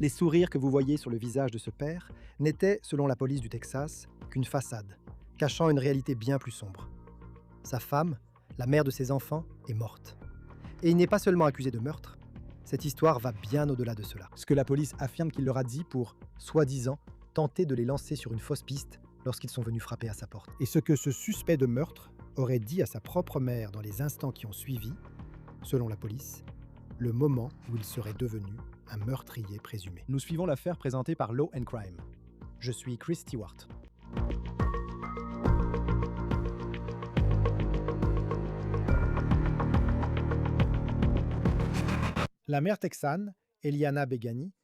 Les sourires que vous voyez sur le visage de ce père n'étaient, selon la police du Texas, qu'une façade, cachant une réalité bien plus sombre. Sa femme, la mère de ses enfants, est morte. Et il n'est pas seulement accusé de meurtre, cette histoire va bien au-delà de cela. Ce que la police affirme qu'il leur a dit pour, soi-disant, tenter de les lancer sur une fausse piste lorsqu'ils sont venus frapper à sa porte. Et ce que ce suspect de meurtre aurait dit à sa propre mère dans les instants qui ont suivi, selon la police, le moment où il serait devenu un meurtrier présumé. Nous suivons l'affaire présentée par Law and Crime. Je suis Chris Stewart. La mère texane, Eliana Begani,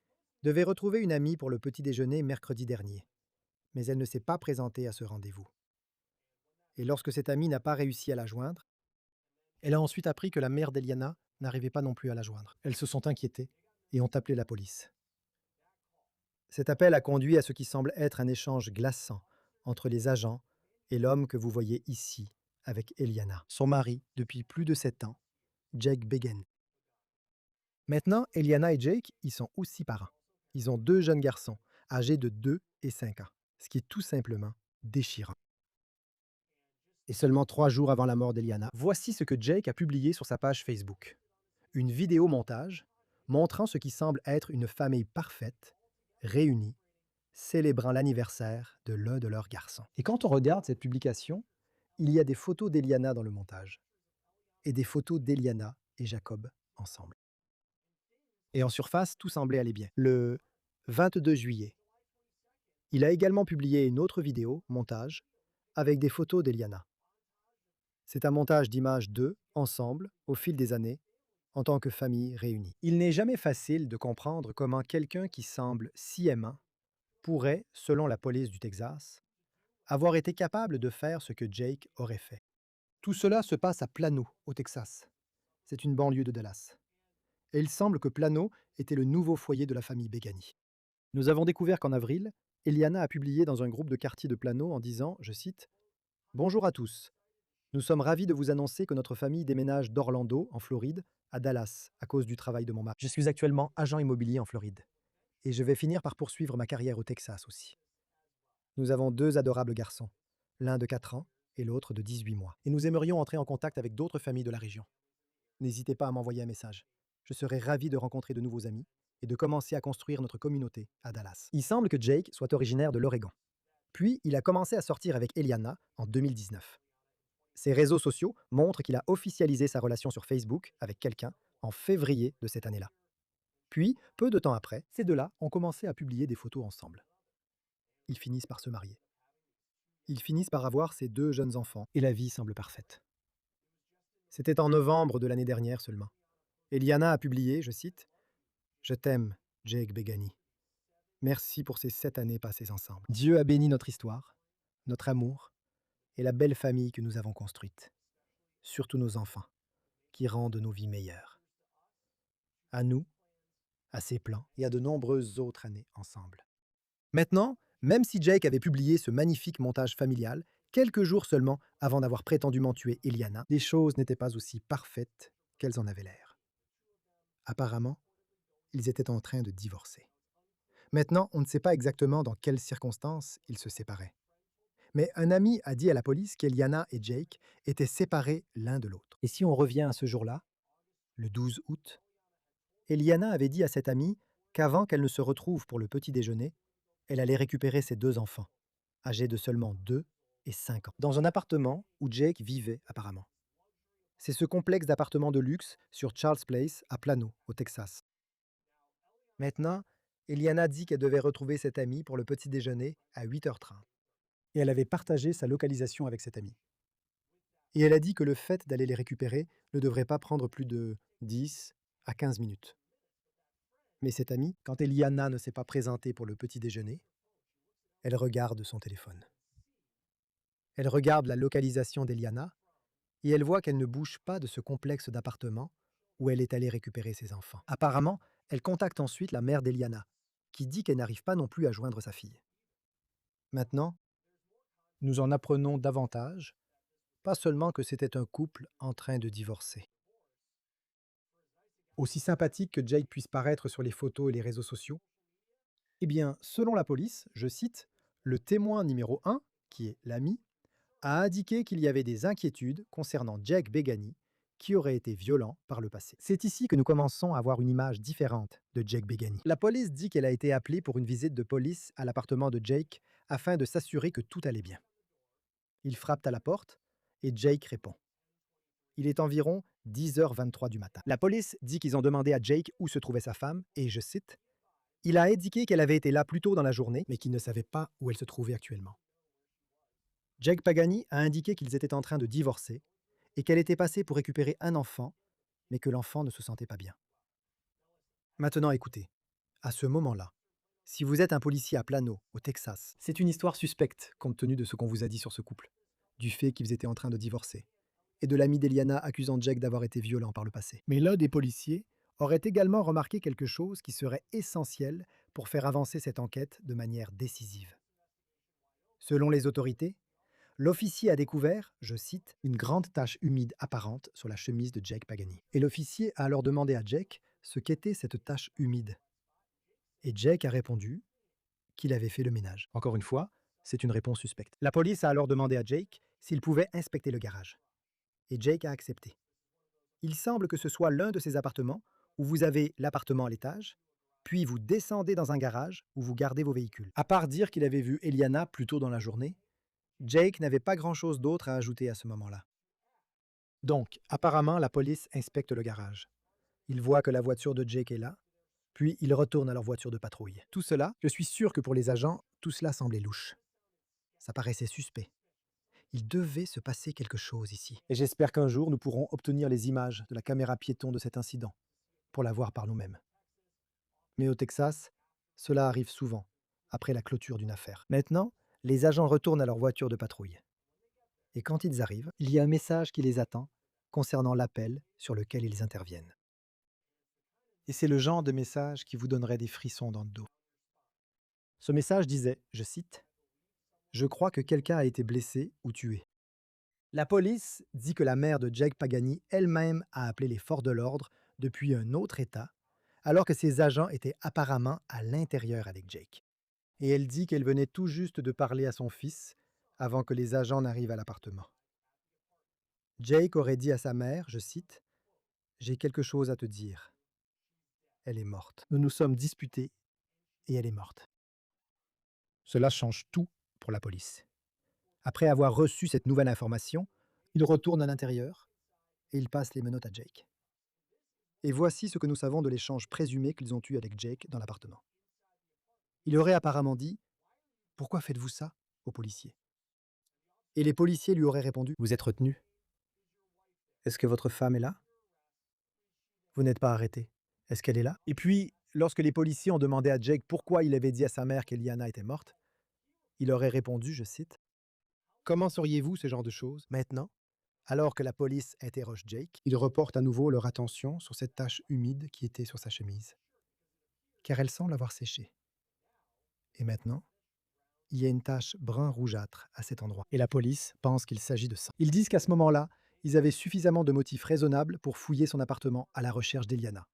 devait retrouver une amie pour le petit déjeuner mercredi dernier, mais elle ne s'est pas présentée à ce rendez-vous. Et lorsque cette amie n'a pas réussi à la joindre, elle a ensuite appris que la mère d'Eliana n'arrivait pas non plus à la joindre. Elles se sont inquiétées et ont appelé la police. Cet appel a conduit à ce qui semble être un échange glaçant entre les agents et l'homme que vous voyez ici avec Eliana, son mari depuis plus de 7 ans, Jake Begani. Maintenant, Eliana et Jake y sont aussi parents. Ils ont 2 jeunes garçons, âgés de 2 et 5 ans, ce qui est tout simplement déchirant. Et seulement 3 jours avant la mort d'Eliana, voici ce que Jake a publié sur sa page Facebook. Une vidéo montage montrant ce qui semble être une famille parfaite, réunie, célébrant l'anniversaire de l'un de leurs garçons. Et quand on regarde cette publication, il y a des photos d'Eliana dans le montage et des photos d'Eliana et Jacob ensemble. Et en surface, tout semblait aller bien. Le 22 juillet, il a également publié une autre vidéo, montage, avec des photos d'Eliana. C'est un montage d'images d'eux, ensemble, au fil des années, en tant que famille réunie. Il n'est jamais facile de comprendre comment quelqu'un qui semble si aimant pourrait, selon la police du Texas, avoir été capable de faire ce que Jake aurait fait. Tout cela se passe à Plano, au Texas. C'est une banlieue de Dallas. Et il semble que Plano était le nouveau foyer de la famille Begani. Nous avons découvert qu'en avril, Eliana a publié dans un groupe de quartier de Plano en disant, je cite, Bonjour à tous. Nous sommes ravis de vous annoncer que notre famille déménage d'Orlando, en Floride, à Dallas, à cause du travail de mon mari. Je suis actuellement agent immobilier en Floride. Et je vais finir par poursuivre ma carrière au Texas aussi. Nous avons 2 adorables garçons, l'un de 4 ans et l'autre de 18 mois. Et nous aimerions entrer en contact avec d'autres familles de la région. N'hésitez pas à m'envoyer un message. Je serai ravi de rencontrer de nouveaux amis et de commencer à construire notre communauté à Dallas. Il semble que Jake soit originaire de l'Oregon. Puis, il a commencé à sortir avec Eliana en 2019. Ses réseaux sociaux montrent qu'il a officialisé sa relation sur Facebook avec quelqu'un en février de cette année-là. Puis, peu de temps après, ces deux-là ont commencé à publier des photos ensemble. Ils finissent par se marier. Ils finissent par avoir ces 2 jeunes enfants et la vie semble parfaite. C'était en novembre de l'année dernière seulement. Eliana a publié, je cite, Je t'aime, Jake Begani. Merci pour ces 7 années passées ensemble. Dieu a béni notre histoire, notre amour et la belle famille que nous avons construite. Surtout nos enfants, qui rendent nos vies meilleures. À nous, à ses plans et à de nombreuses autres années ensemble. Maintenant, même si Jake avait publié ce magnifique montage familial, quelques jours seulement avant d'avoir prétendument tué Eliana, les choses n'étaient pas aussi parfaites qu'elles en avaient l'air. Apparemment, ils étaient en train de divorcer. Maintenant, on ne sait pas exactement dans quelles circonstances ils se séparaient. Mais un ami a dit à la police qu'Eliana et Jake étaient séparés l'un de l'autre. Et si on revient à ce jour-là, le 12 août, Eliana avait dit à cette amie qu'avant qu'elle ne se retrouve pour le petit déjeuner, elle allait récupérer ses 2 enfants, âgés de seulement 2 et 5 ans, dans un appartement où Jake vivait apparemment. C'est ce complexe d'appartements de luxe sur Charles Place à Plano, au Texas. Maintenant, Eliana dit qu'elle devait retrouver cette amie pour le petit déjeuner à 8h30. Et elle avait partagé sa localisation avec cette amie. Et elle a dit que le fait d'aller les récupérer ne devrait pas prendre plus de 10 à 15 minutes. Mais cette amie, quand Eliana ne s'est pas présentée pour le petit déjeuner, elle regarde son téléphone. Elle regarde la localisation d'Eliana et elle voit qu'elle ne bouge pas de ce complexe d'appartements où elle est allée récupérer ses enfants. Apparemment, elle contacte ensuite la mère d'Eliana, qui dit qu'elle n'arrive pas non plus à joindre sa fille. Maintenant, nous en apprenons davantage, pas seulement que c'était un couple en train de divorcer. Aussi sympathique que Jake puisse paraître sur les photos et les réseaux sociaux, Eh bien, selon la police, je cite, le témoin numéro 1, qui est l'ami, a indiqué qu'il y avait des inquiétudes concernant Jake Begani, qui aurait été violent par le passé. C'est ici que nous commençons à avoir une image différente de Jake Begani. La police dit qu'elle a été appelée pour une visite de police à l'appartement de Jake afin de s'assurer que tout allait bien. Ils frappent à la porte et Jake répond. Il est environ 10h23 du matin. La police dit qu'ils ont demandé à Jake où se trouvait sa femme et, je cite, il a indiqué qu'elle avait été là plus tôt dans la journée, mais qu'il ne savait pas où elle se trouvait actuellement. Jake Pagani a indiqué qu'ils étaient en train de divorcer et qu'elle était passée pour récupérer un enfant, mais que l'enfant ne se sentait pas bien. Maintenant écoutez, à ce moment-là, si vous êtes un policier à Plano, au Texas, c'est une histoire suspecte compte tenu de ce qu'on vous a dit sur ce couple, du fait qu'ils étaient en train de divorcer, et de l'ami d'Eliana accusant Jake d'avoir été violent par le passé. Mais l'un des policiers aurait également remarqué quelque chose qui serait essentiel pour faire avancer cette enquête de manière décisive. Selon les autorités, l'officier a découvert, je cite, une grande tache humide apparente sur la chemise de Jake Pagani. Et l'officier a alors demandé à Jake ce qu'était cette tache humide. Et Jake a répondu qu'il avait fait le ménage. Encore une fois, c'est une réponse suspecte. La police a alors demandé à Jake s'il pouvait inspecter le garage. Et Jake a accepté. Il semble que ce soit l'un de ces appartements où vous avez l'appartement à l'étage, puis vous descendez dans un garage où vous gardez vos véhicules. À part dire qu'il avait vu Eliana plus tôt dans la journée, Jake n'avait pas grand-chose d'autre à ajouter à ce moment-là. Donc, apparemment, la police inspecte le garage. Ils voient que la voiture de Jake est là, puis ils retournent à leur voiture de patrouille. Tout cela, je suis sûr que pour les agents, tout cela semblait louche. Ça paraissait suspect. Il devait se passer quelque chose ici. Et j'espère qu'un jour, nous pourrons obtenir les images de la caméra piéton de cet incident, pour la voir par nous-mêmes. Mais au Texas, cela arrive souvent, après la clôture d'une affaire. Maintenant, les agents retournent à leur voiture de patrouille. Et quand ils arrivent, il y a un message qui les attend concernant l'appel sur lequel ils interviennent. Et c'est le genre de message qui vous donnerait des frissons dans le dos. Ce message disait, je cite, je crois que quelqu'un a été blessé ou tué. La police dit que la mère de Jake Pagani elle-même a appelé les forces de l'ordre depuis un autre État, alors que ses agents étaient apparemment à l'intérieur avec Jake. Et elle dit qu'elle venait tout juste de parler à son fils avant que les agents n'arrivent à l'appartement. Jake aurait dit à sa mère, je cite, j'ai quelque chose à te dire. Elle est morte. Nous nous sommes disputés et elle est morte. Cela change tout pour la police. Après avoir reçu cette nouvelle information, ils retournent à l'intérieur et ils passent les menottes à Jake. Et voici ce que nous savons de l'échange présumé qu'ils ont eu avec Jake dans l'appartement. Il aurait apparemment dit « Pourquoi faites-vous ça ?» aux policiers. Et les policiers lui auraient répondu « Vous êtes retenu. Est-ce que votre femme est là? Vous n'êtes pas arrêté. Est-ce qu'elle est là ?» Et puis, lorsque les policiers ont demandé à Jake pourquoi il avait dit à sa mère qu'Eliana était morte, il aurait répondu, je cite, comment sauriez-vous ce genre de choses maintenant? Alors que la police interroge Jake, ils reportent à nouveau leur attention sur cette tache humide qui était sur sa chemise. Car elle semble avoir séché. Et maintenant, il y a une tache brun rougeâtre à cet endroit. Et la police pense qu'il s'agit de sang. Ils disent qu'à ce moment-là, ils avaient suffisamment de motifs raisonnables pour fouiller son appartement à la recherche d'Eliana.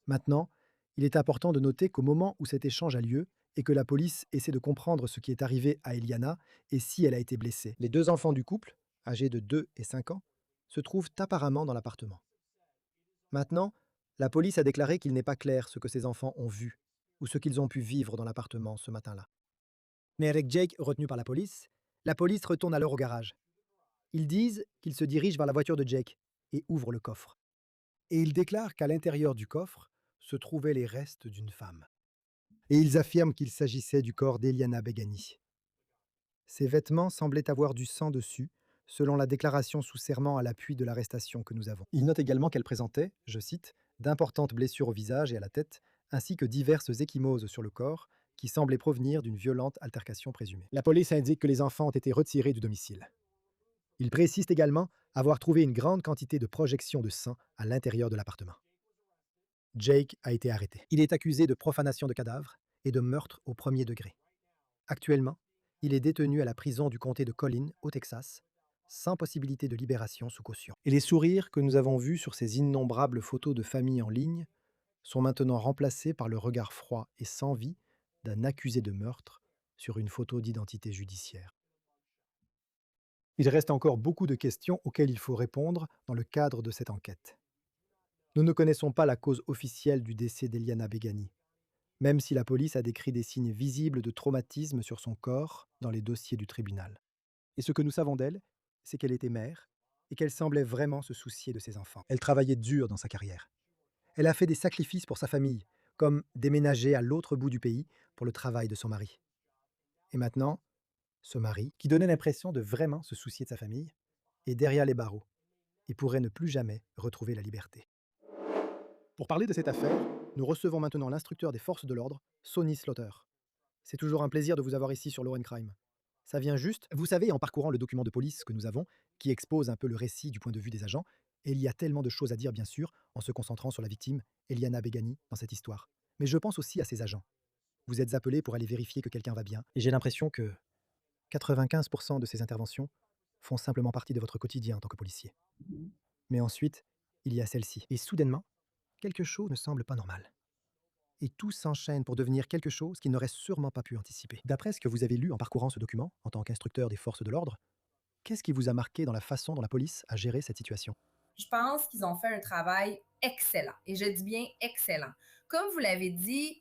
Maintenant, il est important de noter qu'au moment où cet échange a lieu et que la police essaie de comprendre ce qui est arrivé à Eliana et si elle a été blessée, les deux enfants du couple, âgés de 2 et 5 ans, se trouvent apparemment dans l'appartement. Maintenant, la police a déclaré qu'il n'est pas clair ce que ces enfants ont vu ou ce qu'ils ont pu vivre dans l'appartement ce matin-là. Mais avec Jake retenu par la police retourne alors au garage. Ils disent qu'ils se dirigent vers la voiture de Jake et ouvrent le coffre. Et ils déclarent qu'à l'intérieur du coffre se trouvaient les restes d'une femme. Et ils affirment qu'il s'agissait du corps d'Eliana Begani. Ses vêtements semblaient avoir du sang dessus, selon la déclaration sous serment à l'appui de l'arrestation que nous avons. Ils notent également qu'elle présentait, je cite, d'importantes blessures au visage et à la tête, ainsi que diverses ecchymoses sur le corps, qui semblaient provenir d'une violente altercation présumée. La police indique que les enfants ont été retirés du domicile. Ils précisent également avoir trouvé une grande quantité de projections de sang à l'intérieur de l'appartement. Jake a été arrêté. Il est accusé de profanation de cadavres et de meurtre au premier degré. Actuellement, il est détenu à la prison du comté de Collin, au Texas, sans possibilité de libération sous caution. Et les sourires que nous avons vus sur ces innombrables photos de famille en ligne sont maintenant remplacés par le regard froid et sans vie d'un accusé de meurtre sur une photo d'identité judiciaire. Il reste encore beaucoup de questions auxquelles il faut répondre dans le cadre de cette enquête. Nous ne connaissons pas la cause officielle du décès d'Eliana Begani, même si la police a décrit des signes visibles de traumatisme sur son corps dans les dossiers du tribunal. Et ce que nous savons d'elle, c'est qu'elle était mère et qu'elle semblait vraiment se soucier de ses enfants. Elle travaillait dur dans sa carrière. Elle a fait des sacrifices pour sa famille, comme déménager à l'autre bout du pays pour le travail de son mari. Et maintenant, ce mari, qui donnait l'impression de vraiment se soucier de sa famille, est derrière les barreaux et pourrait ne plus jamais retrouver la liberté. Pour parler de cette affaire, nous recevons maintenant l'instructeur des forces de l'ordre, Sonny Slaughter. C'est toujours un plaisir de vous avoir ici sur Law and Crime. Ça vient juste, vous savez, en parcourant le document de police que nous avons, qui expose un peu le récit du point de vue des agents, et il y a tellement de choses à dire, bien sûr, en se concentrant sur la victime, Eliana Begani, dans cette histoire. Mais je pense aussi à ces agents. Vous êtes appelés pour aller vérifier que quelqu'un va bien, et j'ai l'impression que 95% de ces interventions font simplement partie de votre quotidien en tant que policier. Mais ensuite, il y a celle-ci. Et soudainement, quelque chose ne semble pas normal. Et tout s'enchaîne pour devenir quelque chose qu'il n'aurait sûrement pas pu anticiper. D'après ce que vous avez lu en parcourant ce document, en tant qu'instructeur des forces de l'ordre, qu'est-ce qui vous a marqué dans la façon dont la police a géré cette situation? Je pense qu'ils ont fait un travail excellent. Et je dis bien excellent. Comme vous l'avez dit,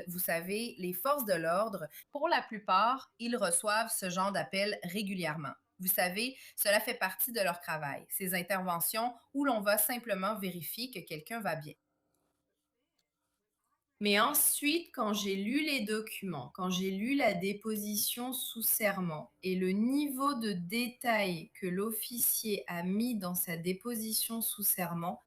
vous savez, les forces de l'ordre, pour la plupart, ils reçoivent ce genre d'appels régulièrement. Vous savez, cela fait partie de leur travail, ces interventions où l'on va simplement vérifier que quelqu'un va bien. Mais ensuite, quand j'ai lu les documents, quand j'ai lu la déposition sous serment et le niveau de détail que l'officier a mis dans sa déposition sous serment,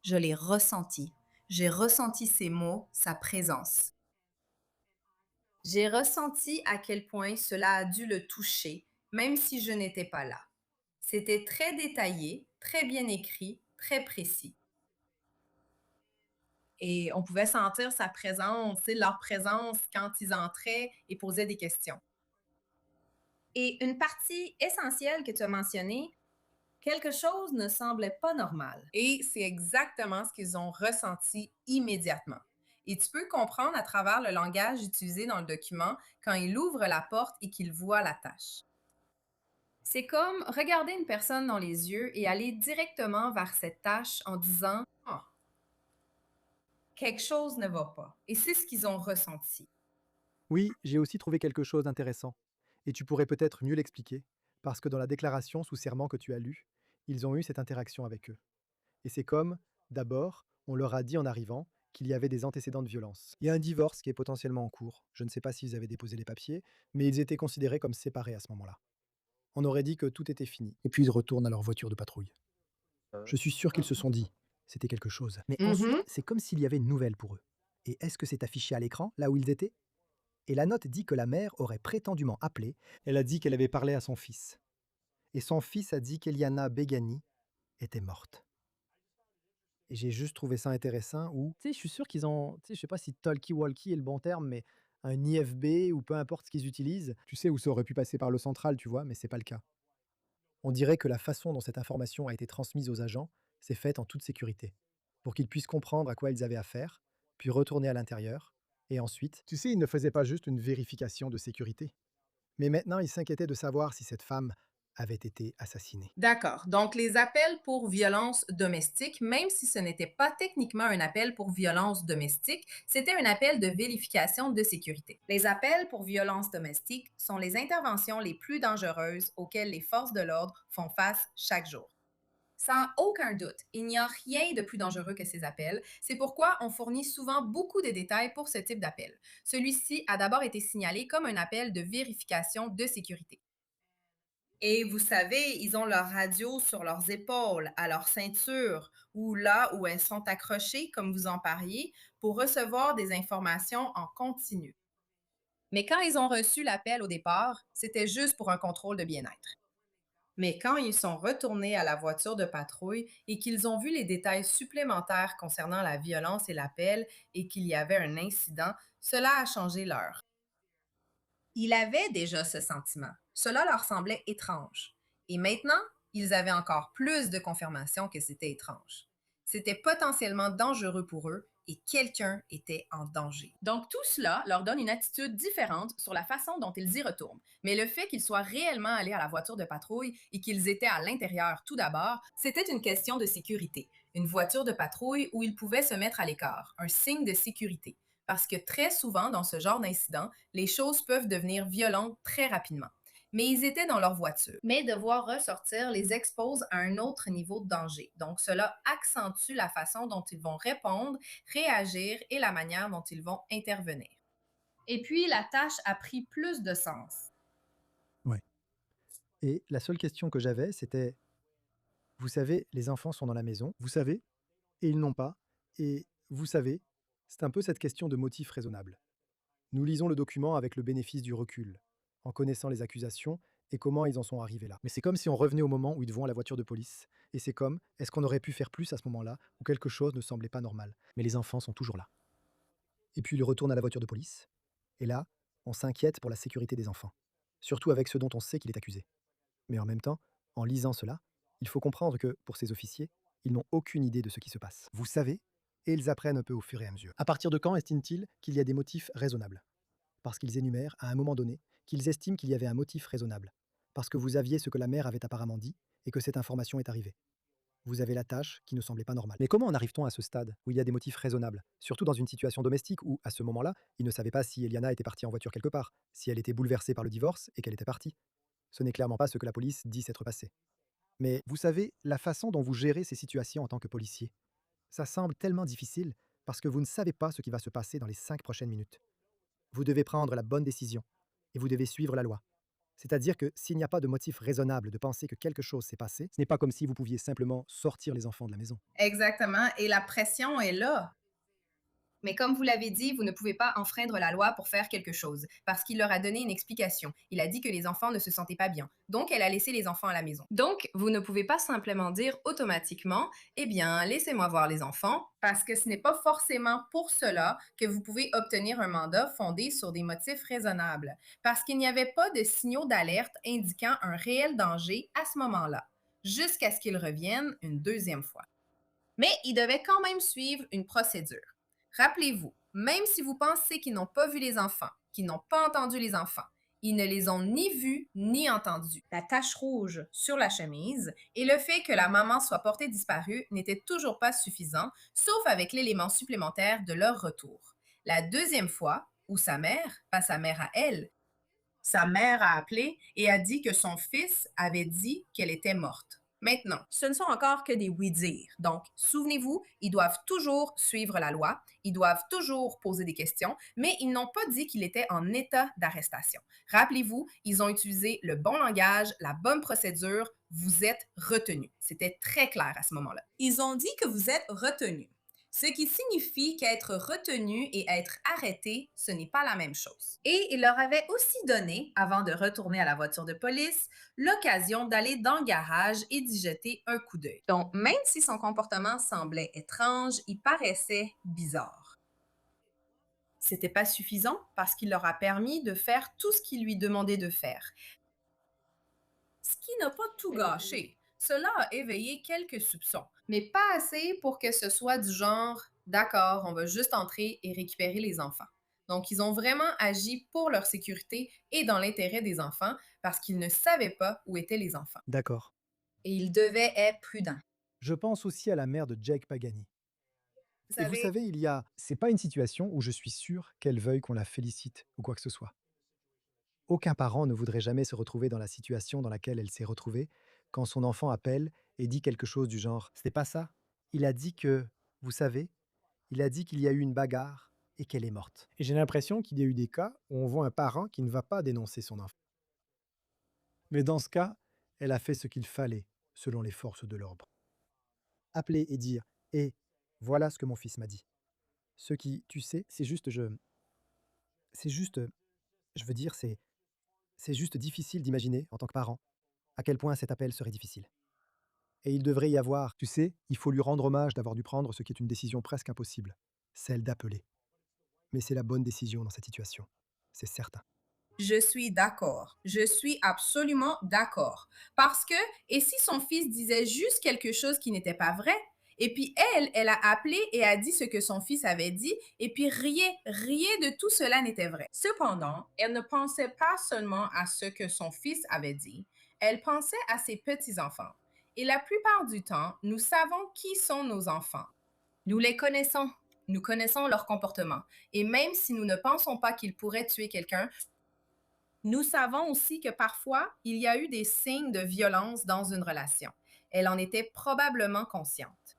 je l'ai ressenti. J'ai ressenti ses mots, sa présence. J'ai ressenti à quel point cela a dû le toucher, même si je n'étais pas là. C'était très détaillé, très bien écrit, très précis. Et on pouvait sentir sa présence, leur présence quand ils entraient et posaient des questions. Et une partie essentielle que tu as mentionnée, quelque chose ne semblait pas normal. Et c'est exactement ce qu'ils ont ressenti immédiatement. Et tu peux comprendre à travers le langage utilisé dans le document quand il ouvre la porte et qu'il voit la tâche. C'est comme regarder une personne dans les yeux et aller directement vers cette tâche en disant ah, quelque chose ne va pas. Et c'est ce qu'ils ont ressenti. Oui, j'ai aussi trouvé quelque chose d'intéressant. Et tu pourrais peut-être mieux l'expliquer, parce que dans la déclaration sous serment que tu as lue, ils ont eu cette interaction avec eux. Et c'est comme, d'abord, on leur a dit en arrivant qu'il y avait des antécédents de violence. Il y a un divorce qui est potentiellement en cours. Je ne sais pas s'ils avaient déposé les papiers, mais ils étaient considérés comme séparés à ce moment-là. On aurait dit que tout était fini. Et puis ils retournent à leur voiture de patrouille. Je suis sûr qu'ils se sont dit, c'était quelque chose. Mais ensuite, Mhm. c'est comme s'il y avait une nouvelle pour eux. Et est-ce que c'est affiché à l'écran, là où ils étaient? Et la note dit que la mère aurait prétendument appelé. Elle a dit qu'elle avait parlé à son fils. Et son fils a dit qu'Eliana Begani était morte. Et j'ai juste trouvé ça intéressant où, tu sais, je suis sûr qu'ils ont, tu sais, je sais pas si talkie-walkie est le bon terme, mais un IFB ou peu importe ce qu'ils utilisent, tu sais, où ça aurait pu passer par le central, tu vois, mais c'est pas le cas. On dirait que la façon dont cette information a été transmise aux agents s'est faite en toute sécurité, pour qu'ils puissent comprendre à quoi ils avaient affaire, puis retourner à l'intérieur, et ensuite, tu sais, ils ne faisaient pas juste une vérification de sécurité, mais maintenant ils s'inquiétaient de savoir si cette femme avait été assassinée. D'accord. Donc, les appels pour violence domestique, même si ce n'était pas techniquement un appel pour violence domestique, c'était un appel de vérification de sécurité. Les appels pour violence domestique sont les interventions les plus dangereuses auxquelles les forces de l'ordre font face chaque jour. Sans aucun doute, il n'y a rien de plus dangereux que ces appels. C'est pourquoi on fournit souvent beaucoup de détails pour ce type d'appel. Celui-ci a d'abord été signalé comme un appel de vérification de sécurité. Et vous savez, ils ont leur radio sur leurs épaules, à leur ceinture, ou là où elles sont accrochées, comme vous en parliez, pour recevoir des informations en continu. Mais quand ils ont reçu l'appel au départ, c'était juste pour un contrôle de bien-être. Mais quand ils sont retournés à la voiture de patrouille et qu'ils ont vu les détails supplémentaires concernant la violence et l'appel et qu'il y avait un incident, cela a changé l'heure. Ils avaient déjà ce sentiment. Cela leur semblait étrange. Et maintenant, ils avaient encore plus de confirmation que c'était étrange. C'était potentiellement dangereux pour eux et quelqu'un était en danger. Donc tout cela leur donne une attitude différente sur la façon dont ils y retournent. Mais le fait qu'ils soient réellement allés à la voiture de patrouille et qu'ils étaient à l'intérieur tout d'abord, c'était une question de sécurité. Une voiture de patrouille où ils pouvaient se mettre à l'écart, un signe de sécurité. Parce que très souvent, dans ce genre d'incident, les choses peuvent devenir violentes très rapidement. Mais ils étaient dans leur voiture. Mais devoir ressortir les expose à un autre niveau de danger. Donc, cela accentue la façon dont ils vont répondre, réagir et la manière dont ils vont intervenir. Et puis, la tâche a pris plus de sens. Ouais. Et la seule question que j'avais, c'était, vous savez, les enfants sont dans la maison, vous savez, et ils n'ont pas, et vous savez, c'est un peu cette question de motif raisonnable. Nous lisons le document avec le bénéfice du recul, en connaissant les accusations et comment ils en sont arrivés là. Mais c'est comme si on revenait au moment où ils vont à la voiture de police, et c'est comme, est-ce qu'on aurait pu faire plus à ce moment-là, où quelque chose ne semblait pas normal. Mais les enfants sont toujours là. Et puis ils retournent à la voiture de police, et là, on s'inquiète pour la sécurité des enfants, surtout avec ce dont on sait qu'il est accusé. Mais en même temps, en lisant cela, il faut comprendre que, pour ces officiers, ils n'ont aucune idée de ce qui se passe. Vous savez, et ils apprennent un peu au fur et à mesure. À partir de quand estiment-ils qu'il y a des motifs raisonnables? Parce qu'ils énumèrent, à un moment donné, qu'ils estiment qu'il y avait un motif raisonnable. Parce que vous aviez ce que la mère avait apparemment dit, et que cette information est arrivée. Vous avez la tâche qui ne semblait pas normale. Mais comment en arrive-t-on à ce stade où il y a des motifs raisonnables? Surtout dans une situation domestique où, à ce moment-là, ils ne savaient pas si Eliana était partie en voiture quelque part, si elle était bouleversée par le divorce et qu'elle était partie. Ce n'est clairement pas ce que la police dit s'être passé. Mais vous savez, la façon dont vous gérez ces situations en tant que policier, ça semble tellement difficile parce que vous ne savez pas ce qui va se passer dans les 5 prochaines minutes. Vous devez prendre la bonne décision et vous devez suivre la loi. C'est-à-dire que s'il n'y a pas de motif raisonnable de penser que quelque chose s'est passé, ce n'est pas comme si vous pouviez simplement sortir les enfants de la maison. Exactement. Et la pression est là. Mais comme vous l'avez dit, vous ne pouvez pas enfreindre la loi pour faire quelque chose, parce qu'il leur a donné une explication. Il a dit que les enfants ne se sentaient pas bien. Donc, elle a laissé les enfants à la maison. Donc, vous ne pouvez pas simplement dire automatiquement, eh bien, laissez-moi voir les enfants, parce que ce n'est pas forcément pour cela que vous pouvez obtenir un mandat fondé sur des motifs raisonnables, parce qu'il n'y avait pas de signaux d'alerte indiquant un réel danger à ce moment-là, jusqu'à ce qu'ils reviennent une deuxième fois. Mais ils devaient quand même suivre une procédure. Rappelez-vous, même si vous pensez qu'ils n'ont pas vu les enfants, qu'ils n'ont pas entendu les enfants, ils ne les ont ni vus ni entendus. La tache rouge sur la chemise et le fait que la maman soit portée disparue n'était toujours pas suffisant, sauf avec l'élément supplémentaire de leur retour. La deuxième fois, où sa mère, pas sa mère à elle, sa mère a appelé et a dit que son fils avait dit qu'elle était morte. Maintenant, ce ne sont encore que des oui-dire. Donc, souvenez-vous, ils doivent toujours suivre la loi, ils doivent toujours poser des questions, mais ils n'ont pas dit qu'il était en état d'arrestation. Rappelez-vous, ils ont utilisé le bon langage, la bonne procédure, vous êtes retenu. C'était très clair à ce moment-là. Ils ont dit que vous êtes retenu. Ce qui signifie qu'être retenu et être arrêté, ce n'est pas la même chose. Et il leur avait aussi donné, avant de retourner à la voiture de police, l'occasion d'aller dans le garage et d'y jeter un coup d'œil. Donc, même si son comportement semblait étrange, il paraissait bizarre. C'était pas suffisant parce qu'il leur a permis de faire tout ce qu'il lui demandait de faire. Ce qui n'a pas tout gâché. Cela a éveillé quelques soupçons, mais pas assez pour que ce soit du genre d'accord, on va juste entrer et récupérer les enfants. Donc, ils ont vraiment agi pour leur sécurité et dans l'intérêt des enfants parce qu'ils ne savaient pas où étaient les enfants. D'accord. Et ils devaient être prudents. Je pense aussi à la mère de Jake Pagani. Vous Et vous savez, savez, c'est pas une situation où je suis sûr qu'elle veuille qu'on la félicite ou quoi que ce soit. Aucun parent ne voudrait jamais se retrouver dans la situation dans laquelle elle s'est retrouvée quand son enfant appelle et dit quelque chose du genre «C'était pas ça. Il a dit que, vous savez, il a dit qu'il y a eu une bagarre et qu'elle est morte». Et j'ai l'impression qu'il y a eu des cas où on voit un parent qui ne va pas dénoncer son enfant. Mais dans ce cas, elle a fait ce qu'il fallait, selon les forces de l'ordre. Appeler et dire «Eh, voilà ce que mon fils m'a dit». Ce qui, tu sais, c'est juste, je veux dire, c'est juste difficile d'imaginer, en tant que parent, à quel point cet appel serait difficile. Et il devrait y avoir, tu sais, il faut lui rendre hommage d'avoir dû prendre ce qui est une décision presque impossible, celle d'appeler. Mais c'est la bonne décision dans cette situation, c'est certain. je suis d'accord. Je suis absolument d'accord. Parce que, et si son fils disait juste quelque chose qui n'était pas vrai, Et puis elle a appelé et a dit ce que son fils avait dit, et puis rien de tout cela n'était vrai. Cependant, elle ne pensait pas seulement à ce que son fils avait dit, elle pensait à ses petits-enfants. Et la plupart du temps, nous savons qui sont nos enfants. Nous les connaissons, nous connaissons leur comportement. Et même si nous ne pensons pas qu'ils pourraient tuer quelqu'un, nous savons aussi que parfois, il y a eu des signes de violence dans une relation. Elle en était probablement consciente.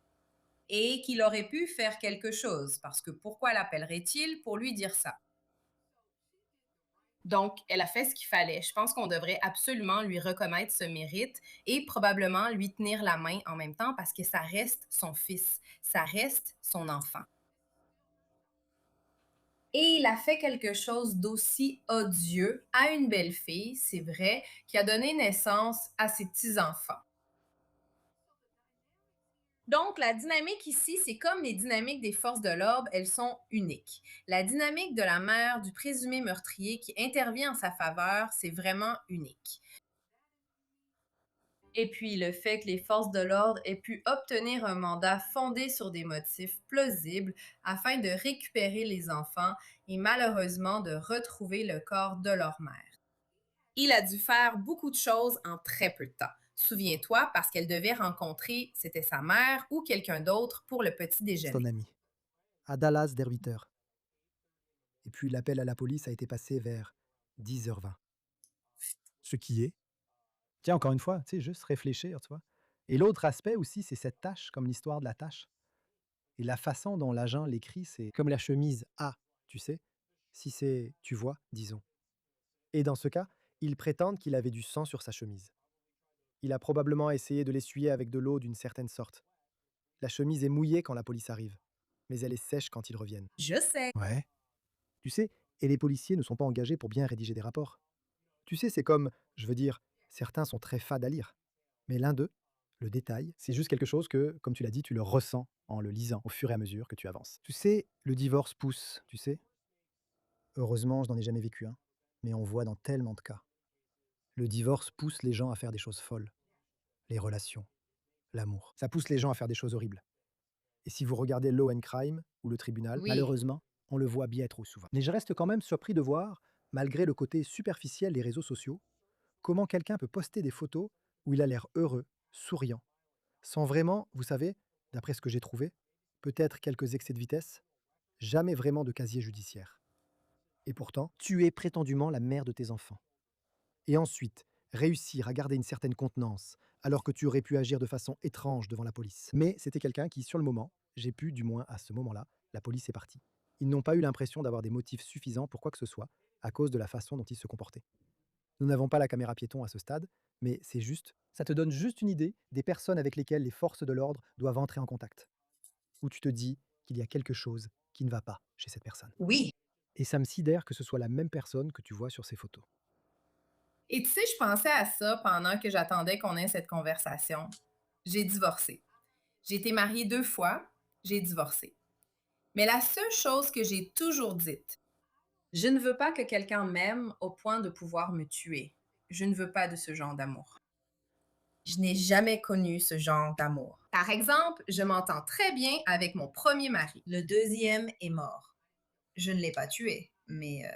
Et qu'il aurait pu faire quelque chose, parce que pourquoi l'appellerait-il pour lui dire ça? Donc, elle a fait ce qu'il fallait. Je pense qu'on devrait absolument lui reconnaître ce mérite et probablement lui tenir la main en même temps parce que ça reste son fils, ça reste son enfant. Et il a fait quelque chose d'aussi odieux à une belle-fille, c'est vrai, qui a donné naissance à ses petits-enfants. Donc, la dynamique ici, c'est comme les dynamiques des forces de l'ordre, elles sont uniques. La dynamique de la mère du présumé meurtrier qui intervient en sa faveur, c'est vraiment unique. Et puis, le fait que les forces de l'ordre aient pu obtenir un mandat fondé sur des motifs plausibles afin de récupérer les enfants et malheureusement de retrouver le corps de leur mère. Il a dû faire beaucoup de choses en très peu de temps. Souviens-toi, parce qu'elle devait rencontrer, c'était sa mère ou quelqu'un d'autre pour le petit Son déjeuner. ami, à Dallas vers 8 heures. Et puis l'appel à la police a été passé vers 10h20. Ce qui est, tiens, encore une fois, tu sais, juste réfléchir, tu vois. Et l'autre aspect aussi, c'est cette tâche, comme l'histoire de la tâche. Et la façon dont l'agent l'écrit, c'est comme la chemise A, tu sais. Si c'est tu vois, disons. Et dans ce cas, ils prétendent qu'il avait du sang sur sa chemise. Il a probablement essayé de l'essuyer avec de l'eau d'une certaine sorte. La chemise est mouillée quand la police arrive, mais elle est sèche quand ils reviennent. Je sais. Ouais. Tu sais, et les policiers ne sont pas engagés pour bien rédiger des rapports. Tu sais, c'est comme, je veux dire, certains sont très fades à lire. Mais l'un d'eux, le détail, c'est juste quelque chose que, comme tu l'as dit, tu le ressens en le lisant au fur et à mesure que tu avances. Tu sais, le divorce pousse, tu sais. Heureusement, je n'en ai jamais vécu un. Mais on voit dans tellement de cas. Le divorce pousse les gens à faire des choses folles. Les relations, l'amour. Ça pousse les gens à faire des choses horribles. Et si vous regardez Law and Crime ou le tribunal, Oui. malheureusement, on le voit bien trop souvent. Mais je reste quand même surpris de voir, malgré le côté superficiel des réseaux sociaux, comment quelqu'un peut poster des photos où il a l'air heureux, souriant, sans vraiment, vous savez, d'après ce que j'ai trouvé, peut-être quelques excès de vitesse, jamais vraiment de casier judiciaire. Et pourtant, tu es prétendument la mère de tes enfants. Et ensuite, réussir à garder une certaine contenance, alors que tu aurais pu agir de façon étrange devant la police. Mais c'était quelqu'un qui, sur le moment, j'ai pu, du moins à ce moment-là, la police est partie. Ils n'ont pas eu l'impression d'avoir des motifs suffisants pour quoi que ce soit, à cause de la façon dont ils se comportaient. Nous n'avons pas la caméra piéton à ce stade, mais c'est juste, ça te donne juste une idée des personnes avec lesquelles les forces de l'ordre doivent entrer en contact. Où tu te dis qu'il y a quelque chose qui ne va pas chez cette personne. Oui. Et ça me sidère que ce soit la même personne que tu vois sur ces photos. Et tu sais, je pensais à ça pendant que j'attendais qu'on ait cette conversation. J'ai divorcé. J'ai été mariée 2 fois, j'ai divorcé. Mais la seule chose que j'ai toujours dite, je ne veux pas que quelqu'un m'aime au point de pouvoir me tuer. Je ne veux pas de ce genre d'amour. Je n'ai jamais connu ce genre d'amour. Par exemple, je m'entends très bien avec mon premier mari. Le deuxième est mort. Je ne l'ai pas tué, mais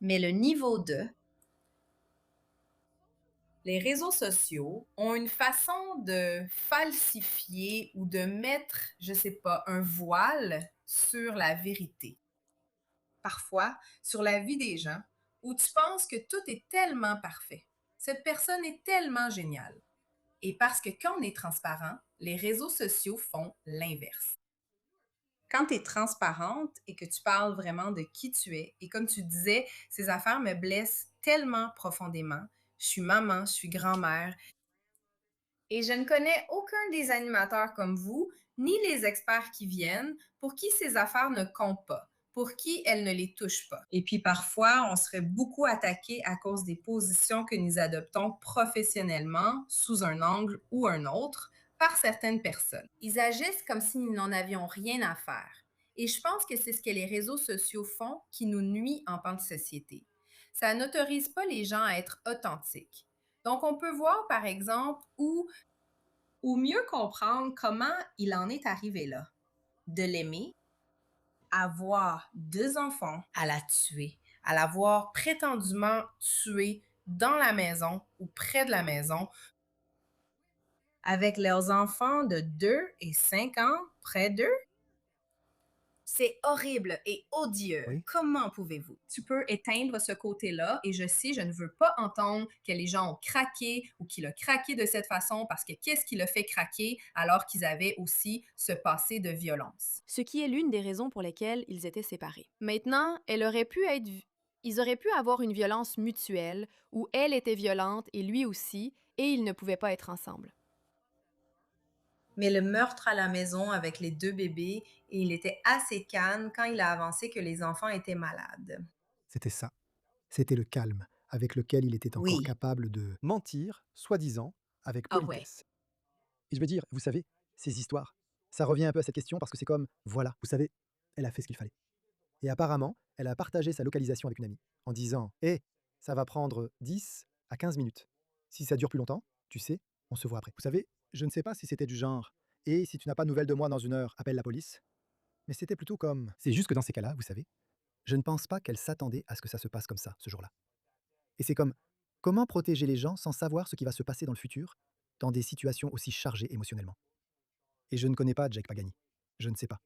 le niveau 2, les réseaux sociaux ont une façon de falsifier ou de mettre, je sais pas, un voile sur la vérité. Parfois, sur la vie des gens, où tu penses que tout est tellement parfait. Cette personne est tellement géniale. Et parce que quand on est transparent, les réseaux sociaux font l'inverse. Quand tu es transparente et que tu parles vraiment de qui tu es, et comme tu disais, ces affaires me blessent tellement profondément. Je suis maman, je suis grand-mère, et je ne connais aucun des animateurs comme vous, ni les experts qui viennent, pour qui ces affaires ne comptent pas, pour qui elles ne les touchent pas. Et puis parfois, on serait beaucoup attaqué à cause des positions que nous adoptons professionnellement, sous un angle ou un autre, par certaines personnes. Ils agissent comme si nous n'en avions rien à faire. Et je pense que c'est ce que les réseaux sociaux font qui nous nuit en tant que société. Ça n'autorise pas les gens à être authentiques. Donc, on peut voir, par exemple, où ou mieux comprendre comment il en est arrivé là. De l'aimer, avoir 2 enfants, à la tuer, à l'avoir prétendument tuée dans la maison ou près de la maison, avec leurs enfants de 2 et 5 ans près d'eux. C'est horrible et odieux. Oui. Comment pouvez-vous? Tu peux éteindre ce côté-là et je ne veux pas entendre que les gens ont craqué ou qu'il a craqué de cette façon parce que qu'est-ce qui l'a fait craquer alors qu'ils avaient aussi ce passé de violence? Ce qui est l'une des raisons pour lesquelles ils étaient séparés. Maintenant, ils auraient pu avoir une violence mutuelle où elle était violente et lui aussi, et ils ne pouvaient pas être ensemble. Mais le meurtre à la maison avec les 2 bébés, et il était assez calme quand il a avancé que les enfants étaient malades. C'était ça. C'était le calme avec lequel il était encore Oui. capable de mentir, soi-disant, avec Ah ouais. politesse. Et je veux dire, vous savez, ces histoires, ça revient un peu à cette question parce que c'est comme, voilà, vous savez, elle a fait ce qu'il fallait. Et apparemment, elle a partagé sa localisation avec une amie en disant: «Hé, ça va prendre 10 à 15 minutes. Si ça dure plus longtemps, tu sais, on se voit après». Vous savez, je ne sais pas si c'était du genre: «Et si tu n'as pas de nouvelles de moi dans une heure, appelle la police». Mais c'était plutôt comme c'est juste que dans ces cas-là, vous savez, je ne pense pas qu'elle s'attendait à ce que ça se passe comme ça, ce jour-là. Et c'est comme, comment protéger les gens sans savoir ce qui va se passer dans le futur, dans des situations aussi chargées émotionnellement? Et je ne connais pas Jake Pagani. Je ne sais pas.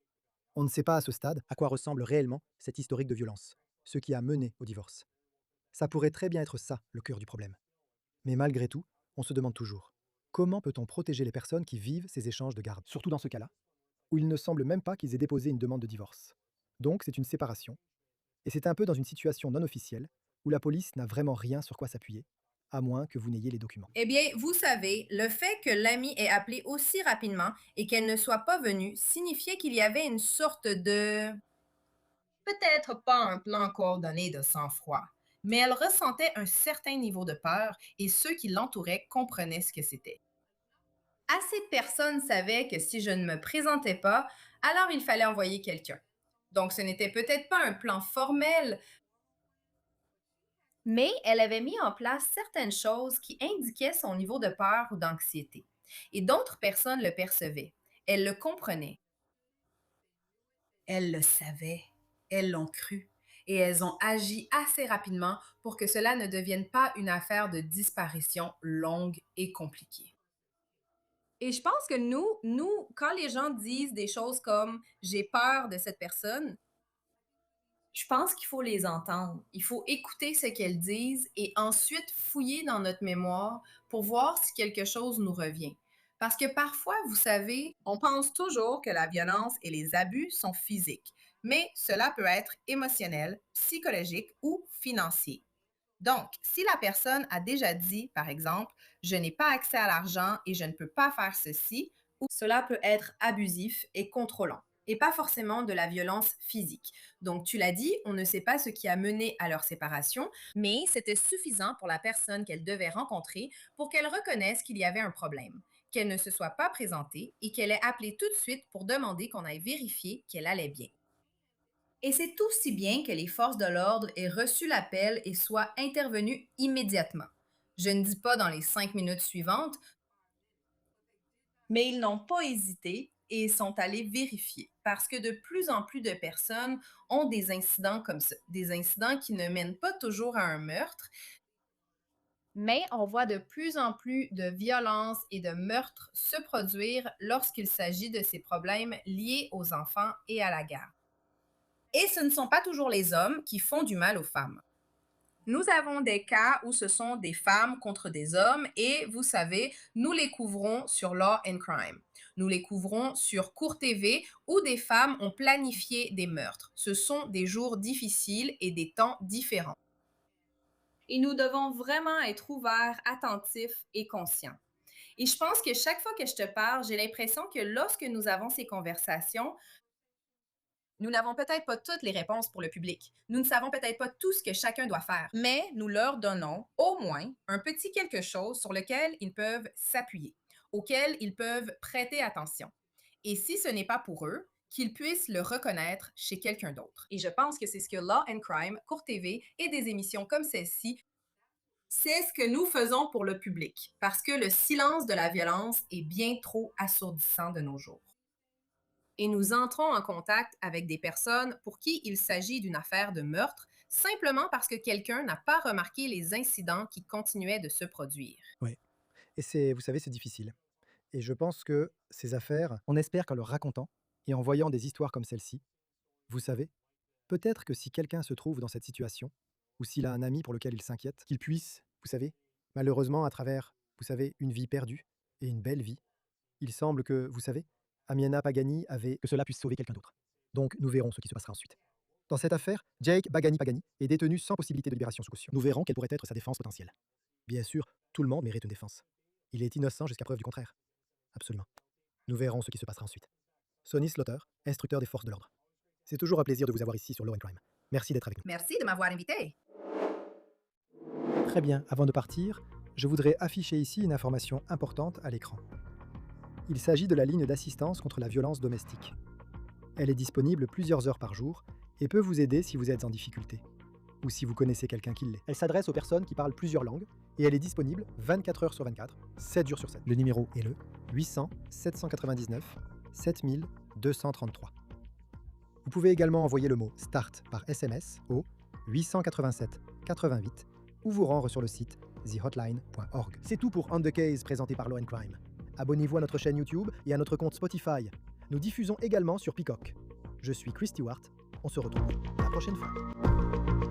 On ne sait pas à ce stade à quoi ressemble réellement cet historique de violence, ce qui a mené au divorce. Ça pourrait très bien être ça, le cœur du problème. Mais malgré tout, on se demande toujours, comment peut-on protéger les personnes qui vivent ces échanges de garde, surtout dans ce cas-là, où il ne semble même pas qu'ils aient déposé une demande de divorce. Donc c'est une séparation, et c'est un peu dans une situation non officielle, où la police n'a vraiment rien sur quoi s'appuyer, à moins que vous n'ayez les documents. Eh bien, vous savez, le fait que l'amie ait appelé aussi rapidement et qu'elle ne soit pas venue signifiait qu'il y avait une sorte de peut-être pas un plan coordonné de sang-froid, mais elle ressentait un certain niveau de peur et ceux qui l'entouraient comprenaient ce que c'était. Assez de personnes savaient que si je ne me présentais pas, alors il fallait envoyer quelqu'un. Donc ce n'était peut-être pas un plan formel, mais elle avait mis en place certaines choses qui indiquaient son niveau de peur ou d'anxiété. Et d'autres personnes le percevaient. Elles le comprenaient. Elles le savaient. Elles l'ont cru. Et elles ont agi assez rapidement pour que cela ne devienne pas une affaire de disparition longue et compliquée. Et je pense que quand les gens disent des choses comme j'ai peur de cette personne, je pense qu'il faut les entendre. Il faut écouter ce qu'elles disent et ensuite fouiller dans notre mémoire pour voir si quelque chose nous revient. Parce que parfois, vous savez, on pense toujours que la violence et les abus sont physiques, mais cela peut être émotionnel, psychologique ou financier. Donc, si la personne a déjà dit, par exemple, je n'ai pas accès à l'argent et je ne peux pas faire ceci, ou cela peut être abusif et contrôlant, et pas forcément de la violence physique. Donc, tu l'as dit, on ne sait pas ce qui a mené à leur séparation, mais c'était suffisant pour la personne qu'elle devait rencontrer pour qu'elle reconnaisse qu'il y avait un problème, qu'elle ne se soit pas présentée et qu'elle ait appelé tout de suite pour demander qu'on aille vérifier qu'elle allait bien. Et c'est aussi bien que les forces de l'ordre aient reçu l'appel et soient intervenues immédiatement. Je ne dis pas dans les 5 minutes suivantes, mais ils n'ont pas hésité et sont allés vérifier parce que de plus en plus de personnes ont des incidents comme ça, des incidents qui ne mènent pas toujours à un meurtre, mais on voit de plus en plus de violences et de meurtres se produire lorsqu'il s'agit de ces problèmes liés aux enfants et à la guerre. Et ce ne sont pas toujours les hommes qui font du mal aux femmes. Nous avons des cas où ce sont des femmes contre des hommes et vous savez, nous les couvrons sur Law and Crime. Nous les couvrons sur Court TV où des femmes ont planifié des meurtres. Ce sont des jours difficiles et des temps différents. Et nous devons vraiment être ouverts, attentifs et conscients. Et je pense que chaque fois que je te parle, j'ai l'impression que lorsque nous avons ces conversations, nous n'avons peut-être pas toutes les réponses pour le public. Nous ne savons peut-être pas tout ce que chacun doit faire, mais nous leur donnons au moins un petit quelque chose sur lequel ils peuvent s'appuyer, auquel ils peuvent prêter attention. Et si ce n'est pas pour eux, qu'ils puissent le reconnaître chez quelqu'un d'autre. Et je pense que c'est ce que Law and Crime, Court TV et des émissions comme celle-ci C'est ce que nous faisons pour le public, parce que le silence de la violence est bien trop assourdissant de nos jours. Et nous entrons en contact avec des personnes pour qui il s'agit d'une affaire de meurtre, simplement parce que quelqu'un n'a pas remarqué les incidents qui continuaient de se produire. Oui. Et c'est, vous savez, c'est difficile. Et je pense que ces affaires, on espère qu'en leur racontant et en voyant des histoires comme celle-ci, vous savez, peut-être que si quelqu'un se trouve dans cette situation, ou s'il a un ami pour lequel il s'inquiète, qu'il puisse, vous savez, malheureusement à travers, vous savez, une vie perdue et une belle vie, il semble que, vous savez, Amiena Pagani avait que cela puisse sauver quelqu'un d'autre. Donc nous verrons ce qui se passera ensuite. Dans cette affaire, Jake Bagani Pagani est détenu sans possibilité de libération sous caution. Nous verrons quelle pourrait être sa défense potentielle. Bien sûr, tout le monde mérite une défense. Il est innocent jusqu'à preuve du contraire. Absolument. Nous verrons ce qui se passera ensuite. Sonny Slaughter, instructeur des forces de l'ordre. C'est toujours un plaisir de vous avoir ici sur Law and Crime. Merci d'être avec nous. Merci de m'avoir invité. Très bien, avant de partir, je voudrais afficher ici une information importante à l'écran. Il s'agit de la ligne d'assistance contre la violence domestique. Elle est disponible plusieurs heures par jour et peut vous aider si vous êtes en difficulté ou si vous connaissez quelqu'un qui l'est. Elle s'adresse aux personnes qui parlent plusieurs langues et elle est disponible 24 heures sur 24, 7 jours sur 7. Le numéro est le 800 799 7233. Vous pouvez également envoyer le mot START par SMS au 887 88 ou vous rendre sur le site thehotline.org. C'est tout pour On the Case présenté par Law and Crime. Abonnez-vous à notre chaîne YouTube et à notre compte Spotify. Nous diffusons également sur Peacock. Je suis Chris Stewart. On se retrouve la prochaine fois.